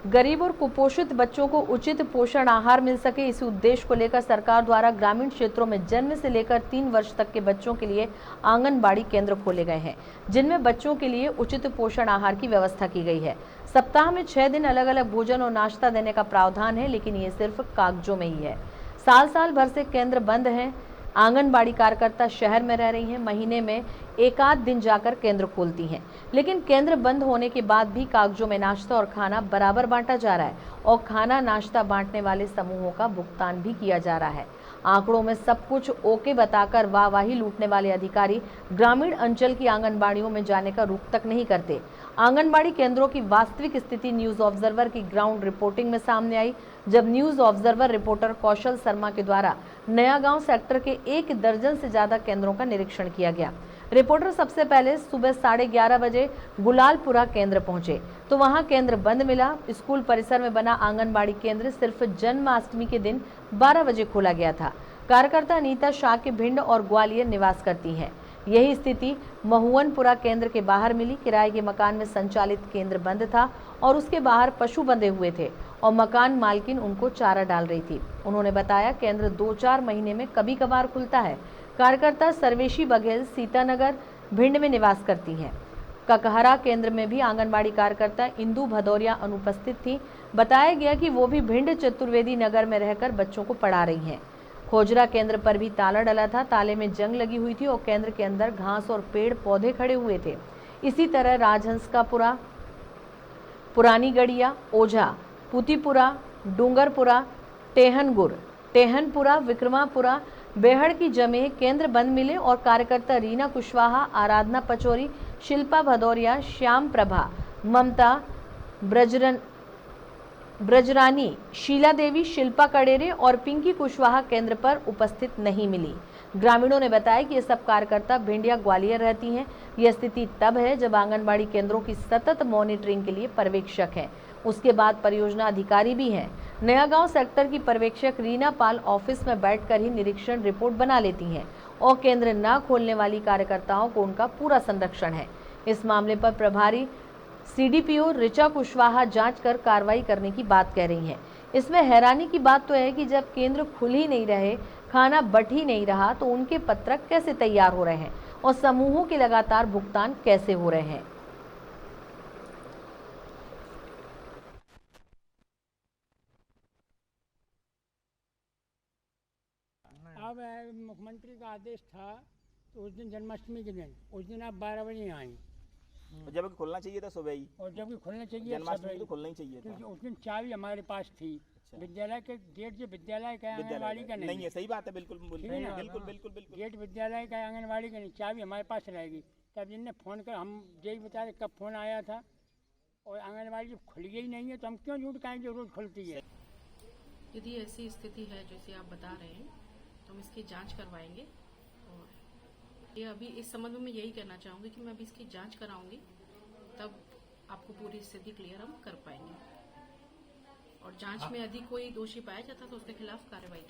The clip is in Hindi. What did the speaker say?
गरीब और कुपोषित बच्चों को उचित पोषण आहार मिल सके, इसी उद्देश्य को लेकर सरकार द्वारा ग्रामीण क्षेत्रों में जन्म से लेकर 3 वर्ष तक के बच्चों के लिए आंगनबाड़ी केंद्र खोले गए हैं, जिनमें बच्चों के लिए उचित पोषण आहार की व्यवस्था की गई है। सप्ताह में 6 दिन अलग अलग भोजन और नाश्ता देने का प्रावधान है, लेकिन ये सिर्फ कागजों में ही है। साल भर से केंद्र बंद हैं। आंगनबाड़ी कार्यकर्ता शहर में रह रही हैं, महीने में एक आध दिन जाकर केंद्र खोलती हैं, लेकिन केंद्र बंद होने के बाद भी कागजों में नाश्ता और खाना बराबर बांटा जा रहा है और खाना नाश्ता बांटने वाले समूहों का भुगतान भी किया जा रहा है। आंकड़ों में सब कुछ ओके बताकर वाहवाही लूटने वाले अधिकारी ग्रामीण अंचल की आंगनबाड़ियों में जाने का रुख तक नहीं करते। आंगनबाड़ी केंद्रों की वास्तविक स्थिति न्यूज ऑब्जर्वर की ग्राउंड रिपोर्टिंग में सामने आई, जब न्यूज ऑब्जर्वर रिपोर्टर कौशल शर्मा के द्वारा नया गांव सेक्टर के 1 दर्जन से ज्यादा केंद्रों का निरीक्षण किया गया। रिपोर्टर सबसे पहले सुबह 11:30 बजे गुलालपुरा केंद्र पहुंचे तो वहां केंद्र बंद मिला। स्कूल परिसर में बना आंगनबाड़ी केंद्र सिर्फ जन्माष्टमी के दिन 12 बजे खोला गया था। कार्यकर्ता अनीता शाह के भिंड और ग्वालियर निवास करती हैं। यही स्थिति महुअनपुरा केंद्र के बाहर मिली। किराए के मकान में संचालित केंद्र बंद था और उसके बाहर पशु बंधे हुए थे और मकान मालकिन उनको चारा डाल रही थी। उन्होंने बताया केंद्र 2-4 महीने में कभी कभार खुलता है। कार्यकर्ता सर्वेशी बघेल सीतानगर भिंड में निवास करती हैं। ककहरा केंद्र में भी आंगनबाड़ी कार्यकर्ता इंदू भदौरिया अनुपस्थित थी। बताया गया कि वो भी भिंड चतुर्वेदी नगर में रहकर बच्चों को पढ़ा रही हैं। खोजरा केंद्र पर भी ताला डला था, ताले में जंग लगी हुई थी और केंद्र के अंदर घास और पेड़ पौधे खड़े हुए थे। इसी तरह राजहंसकापुरा, पुरानी गढ़िया, ओझा, पुतीपुरा, डूंगरपुरा, टेहनपुरा, विक्रमापुरा, बेहड़ की जमे केंद्र बंद मिले और कार्यकर्ता रीना कुशवाहा, आराधना पचौरी, शिल्पा भदौरिया, श्याम प्रभा, ममता ब्रजरानी, शीला देवी, शिल्पा कड़ेरे और पिंकी कुशवाहा केंद्र पर उपस्थित नहीं मिली। ग्रामीणों ने बताया कि ये सब कार्यकर्ता भिंड या ग्वालियर रहती हैं। यह स्थिति तब है जब आंगनबाड़ी केंद्रों की सतत मॉनिटरिंग के लिए पर्यवेक्षक हैं, उसके बाद परियोजना अधिकारी भी हैं। नया गांव सेक्टर की पर्यवेक्षक रीना पाल ऑफिस में बैठकर ही निरीक्षण रिपोर्ट बना लेती हैं और केंद्र न खोलने वाली कार्यकर्ताओं को उनका पूरा संरक्षण है। इस मामले पर प्रभारी सीडीपीओ ऋचा कुशवाहा जांच कर कार्रवाई करने की बात कह रही हैं। इसमें हैरानी की बात तो है कि जब केंद्र खुल ही नहीं रहे, खाना बट ही नहीं रहा, तो उनके पत्रक कैसे तैयार हो रहे हैं और समूहों के लगातार भुगतान कैसे हो रहे हैं। अब मुख्यमंत्री का आदेश था तो उस दिन जन्माष्टमी के दिन, उस दिन आप 12 बजे आए और जबकि खुलना चाहिए था सुबह ही, और जबकि खुलना चाहिए जन्माष्टमी तो खुलना ही चाहिए था। उस दिन चाबी हमारे पास थी। विद्यालय के गेट जो विद्यालय का आंगनबाड़ी का नहीं है। सही बात है, बिल्कुल बिल्कुल। गेट विद्यालय का आंगनबाड़ी का नहीं, चाबी हमारे पास रहेगी। तब जिनने फ़ोन कर, हम यही बता रहे कब फ़ोन आया था और आंगनबाड़ी जब खुली ही नहीं है तो हम क्यों झूठ कहें जो रोज़ खुलती है। यदि ऐसी स्थिति है जैसे आप बता रहे हैं तो हम इसकी जांच करवाएंगे और ये अभी इस संबंध में यही कहना चाहूँगी कि मैं अभी इसकी जांच कराऊंगी, तब आपको पूरी स्थिति क्लियर हम कर पाएंगे और जांच में यदि कोई दोषी पाया जाता तो उसके खिलाफ कार्रवाई